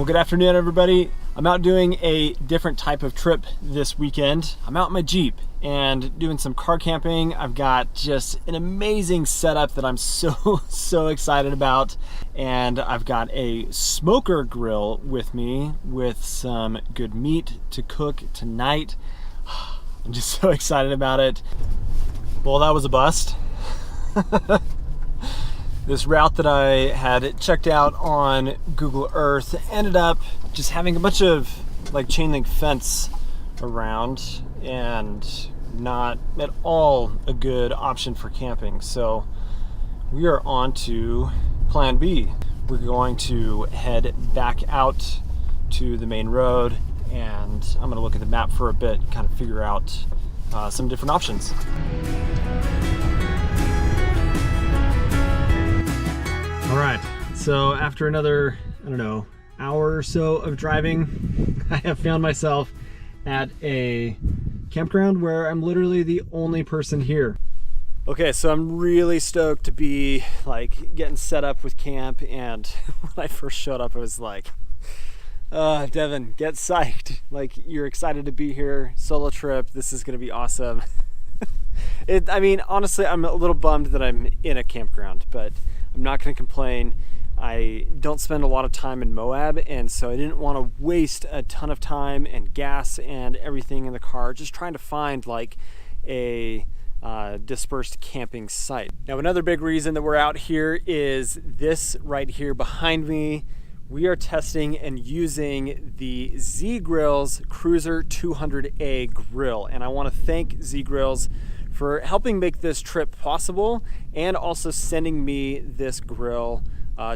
good afternoon, everybody. I'm out doing a different type of trip this weekend. I'm out in my Jeep and doing some car camping. I've got just an amazing setup that I'm so excited about. And I've got a smoker grill with me with some good meat to cook tonight. I'm just so excited about it. Well, that was a bust. This route that I had checked out on Google Earth ended up just having a bunch of like chain link fence around and not at all a good option for camping. So we are on to plan B. We're going to head back out to the main road, and I'm gonna look at the map for a bit, kind of figure out some different options. All right, so after another, I don't know, hour or so of driving, I have found myself at a campground where I'm literally the only person here. Okay, so I'm really stoked to be like getting set up with camp, and when I first showed up, I was like, Devin, get psyched. Like, you're excited to be here, solo trip, this is gonna be awesome. I mean, honestly, I'm a little bummed that I'm in a campground, but I'm not going to complain. I don't spend a lot of time in Moab, and so I didn't want to waste a ton of time and gas and everything in the car just trying to find like a dispersed camping site. Now, another big reason that we're out here is this right here behind me. We are testing and using the Z-Grill's Cruiser 200A grill, and I want to thank Z-Grills for helping make this trip possible and also sending me this grill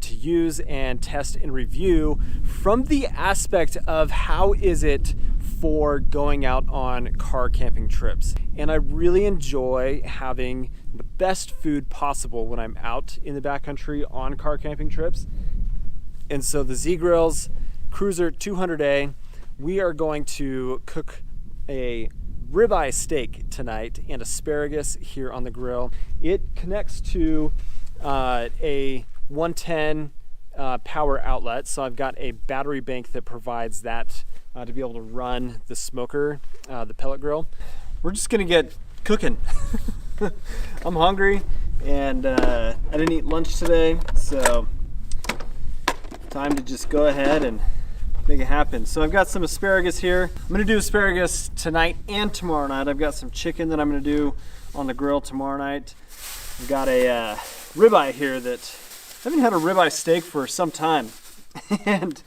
to use and test and review from the aspect of how is it for going out on car camping trips. And I really enjoy having the best food possible when I'm out in the backcountry on car camping trips. And so the Z-Grill's Cruiser 200A, we are going to cook a ribeye steak tonight and asparagus here on the grill. It connects to a 110 power outlet, so I've got a battery bank that provides that to be able to run the smoker, the pellet grill. We're just gonna get cooking. I'm hungry, and I didn't eat lunch today, so time to just go ahead and make it happen. So I've got some asparagus here. I'm gonna do asparagus tonight and tomorrow night. I've got some chicken that I'm gonna do on the grill tomorrow night. I've got a ribeye here that I haven't had a ribeye steak for some time. And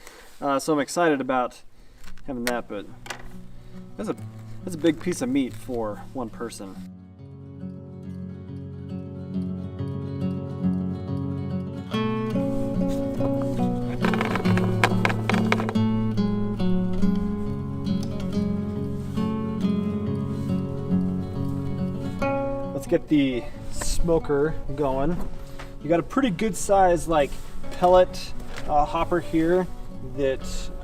so I'm excited about having that, but that's a big piece of meat for one person. Get the smoker going. You got a pretty good size like pellet hopper here that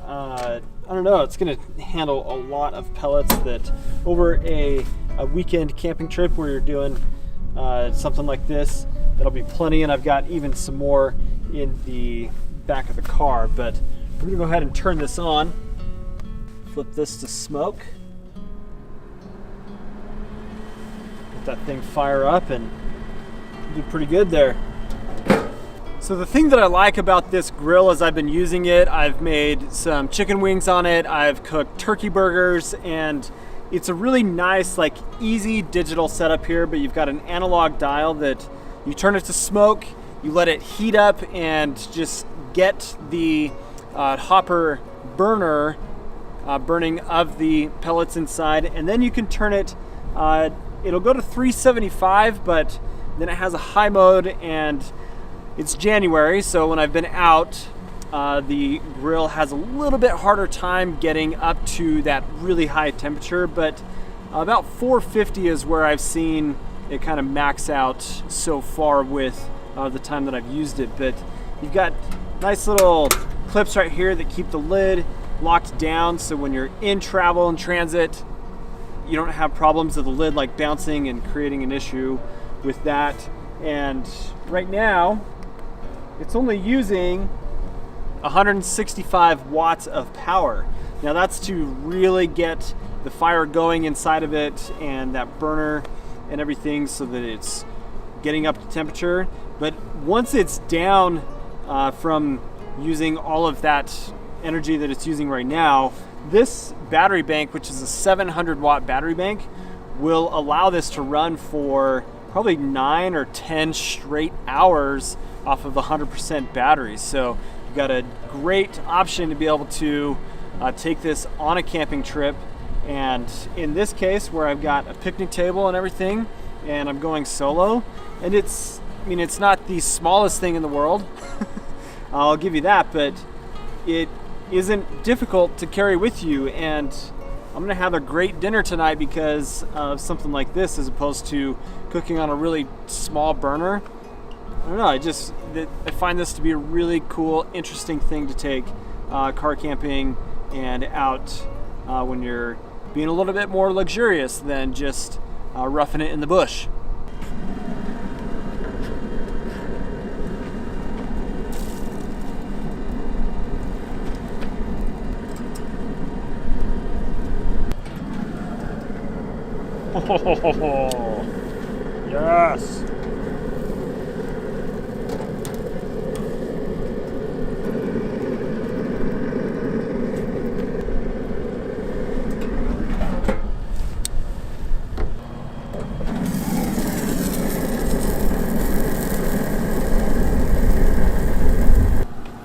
I don't know, it's gonna handle a lot of pellets that over a weekend camping trip where you're doing something like this, that'll be plenty. And I've got even some more in the back of the car, but we're gonna go ahead and turn this on, flip this to smoke, that thing fire up, and do pretty good there. So the thing that I like about this grill is I've been using it. I've made some chicken wings on it, I've cooked turkey burgers, and it's a really nice, like, easy digital setup here, but you've got an analog dial that you turn it to smoke, you let it heat up and just get the hopper burner burning of the pellets inside, and then you can turn it it'll go to 375, but then it has a high mode, and it's January, so when I've been out, the grill has a little bit harder time getting up to that really high temperature, but about 450 is where I've seen it kind of max out so far with the time that I've used it. But you've got nice little clips right here that keep the lid locked down, so when you're in travel and transit, you don't have problems of the lid like bouncing and creating an issue with that. And right now it's only using 165 watts of power. Now that's to really get the fire going inside of it and that burner and everything so that it's getting up to temperature. But once it's down from using all of that energy that it's using right now, this battery bank, which is a 700 watt battery bank, will allow this to run for probably 9 or 10 straight hours off of 100% batteries. So you've got a great option to be able to take this on a camping trip. And in this case, where I've got a picnic table and everything, and I'm going solo, and it's not the smallest thing in the world, I'll give you that, but it isn't difficult to carry with you, and I'm gonna have a great dinner tonight because of something like this, as opposed to cooking on a really small burner. I don't know, I find this to be a really cool, interesting thing to take car camping and out when you're being a little bit more luxurious than just roughing it in the bush. Oh, yes.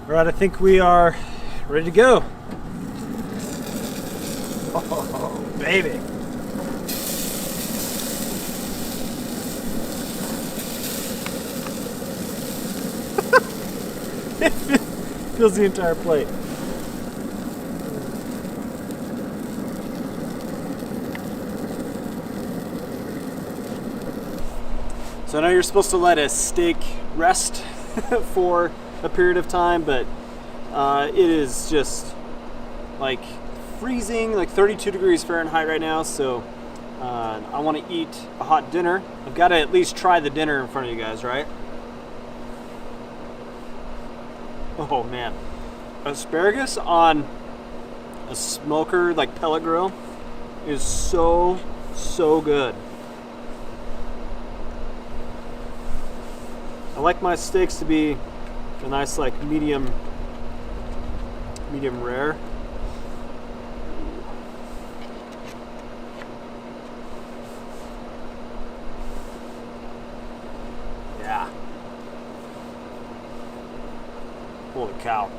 All right, I think we are ready to go. Oh, baby. It fills the entire plate. So I know you're supposed to let a steak rest for a period of time, but it is just like freezing, like 32 degrees Fahrenheit right now. So I want to eat a hot dinner. I've got to at least try the dinner in front of you guys, right? Oh man, asparagus on a smoker, like pellet grill, is so good. I like my steaks to be a nice, like medium rare. Yeah. Holy cow.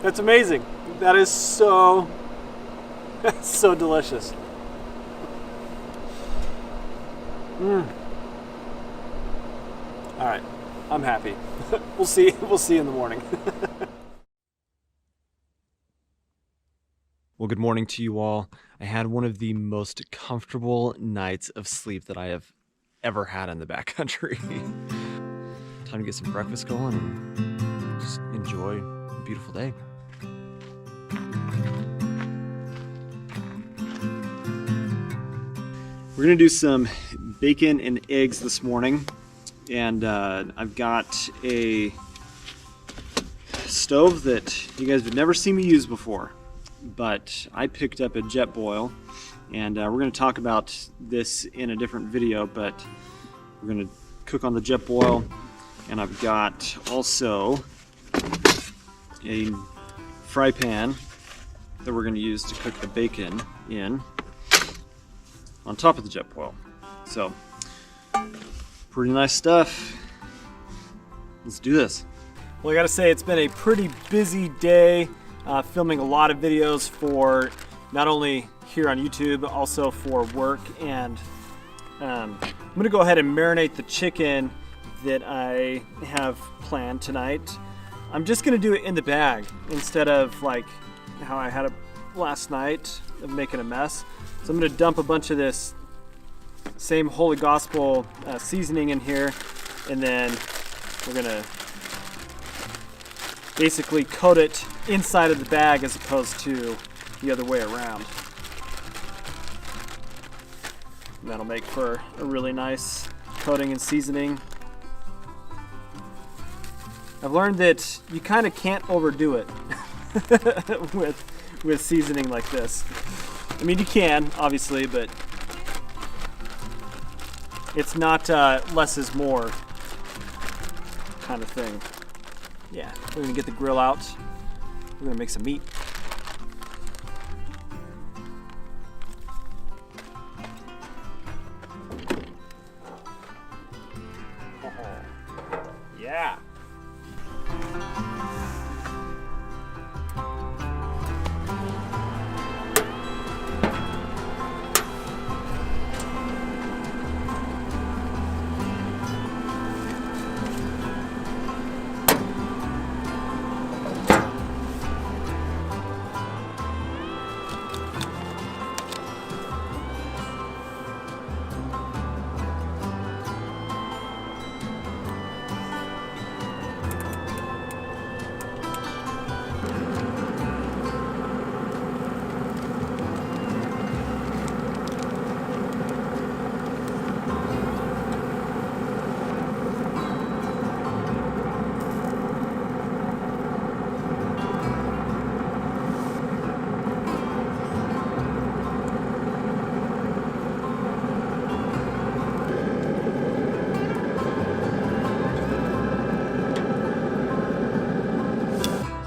That's amazing. That is so delicious. All right, I'm happy. We'll see in the morning. Well, good morning to you all. I had one of the most comfortable nights of sleep that I have ever had in the backcountry. Time to get some breakfast going and just enjoy a beautiful day. We're gonna do some bacon and eggs this morning, and I've got a stove that you guys have never seen me use before, but I picked up a Jetboil, and we're going to talk about this in a different video, but we're going to cook on the Jetboil. And I've got also a fry pan that we're going to use to cook the bacon in on top of the Jetboil. So pretty nice stuff. Let's do this. Well, I gotta say, it's been a pretty busy day, filming a lot of videos for not only here on YouTube, but also for work. And I'm gonna go ahead and marinate the chicken that I have planned tonight. I'm just gonna do it in the bag instead of like how I had it last night of making a mess. So I'm gonna dump a bunch of this same Holy Gospel seasoning in here, and then we're gonna basically coat it inside of the bag as opposed to the other way around. And that'll make for a really nice coating and seasoning. I've learned that you kind of can't overdo it with seasoning like this. I mean, you can, obviously, but it's not less is more kind of thing. Yeah, we're gonna get the grill out. We're gonna make some meat. Yeah.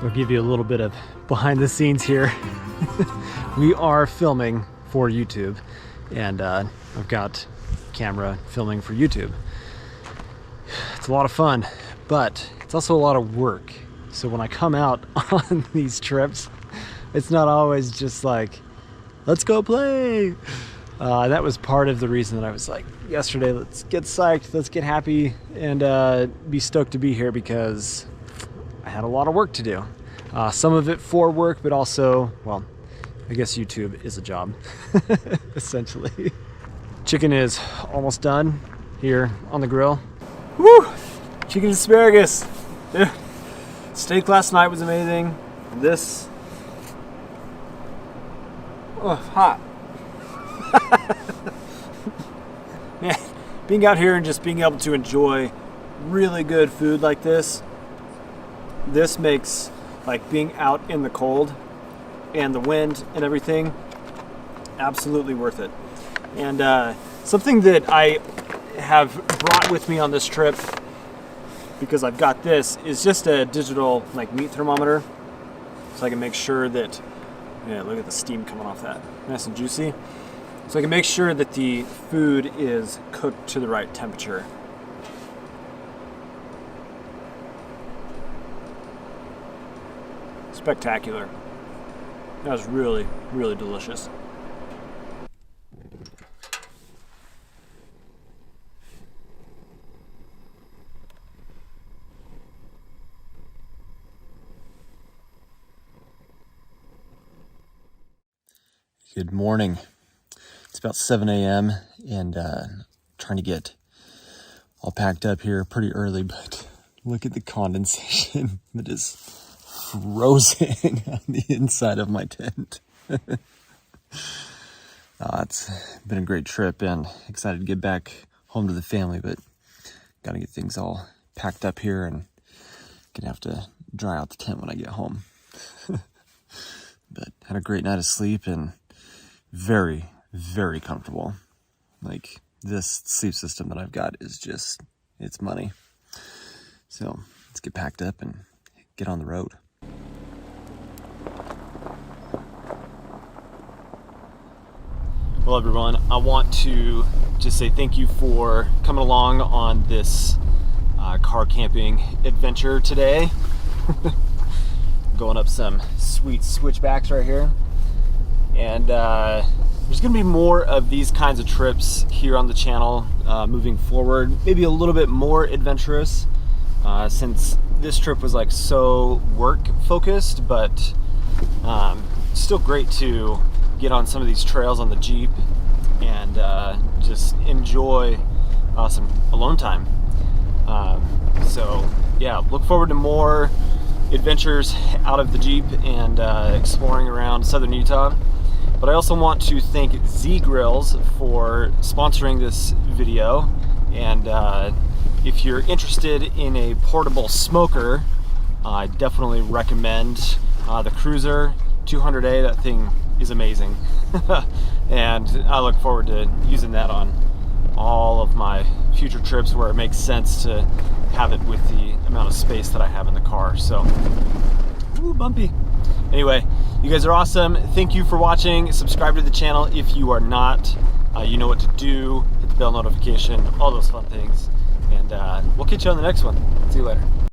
I'll give you a little bit of behind the scenes here. We are filming for YouTube, and I've got camera filming for YouTube. It's a lot of fun, but it's also a lot of work. So when I come out on these trips, it's not always just like, let's go play. That was part of the reason that I was like, yesterday, let's get psyched, let's get happy, and be stoked to be here, because I had a lot of work to do. Some of it for work, but also, well, I guess YouTube is a job, essentially. Chicken is almost done here on the grill. Woo! Chicken asparagus. Yeah. Steak last night was amazing. This, oh, hot. Man, being out here and just being able to enjoy really good food like this makes like being out in the cold and the wind and everything absolutely worth it. And something that I have brought with me on this trip, because I've got this, is just a digital like meat thermometer, so I can make sure that, yeah, look at the steam coming off that, nice and juicy. So I can make sure that the food is cooked to the right temperature. Spectacular. That was really, really delicious. Good morning. It's about 7 a.m. and trying to get all packed up here pretty early, but look at the condensation that is frozen on the inside of my tent. It's been a great trip and excited to get back home to the family, but got to get things all packed up here and gonna have to dry out the tent when I get home. But had a great night of sleep and very, very comfortable. Like, this sleep system that I've got is just, it's money. So let's get packed up and get on the road. Well, everyone, I want to just say thank you for coming along on this car camping adventure today. Going up some sweet switchbacks right here. And there's going to be more of these kinds of trips here on the channel moving forward. Maybe a little bit more adventurous, since this trip was like so work focused, but still great to get on some of these trails on the Jeep and just enjoy some alone time. So yeah, look forward to more adventures out of the Jeep and exploring around southern Utah. But I also want to thank Z Grills for sponsoring this video and if you're interested in a portable smoker, I definitely recommend the Cruiser 200A. That thing is amazing. And I look forward to using that on all of my future trips where it makes sense to have it with the amount of space that I have in the car. So, ooh, bumpy. Anyway, you guys are awesome. Thank you for watching. Subscribe to the channel if you are not. You know what to do. Hit the bell notification, all those fun things. And we'll catch you on the next one. See you later.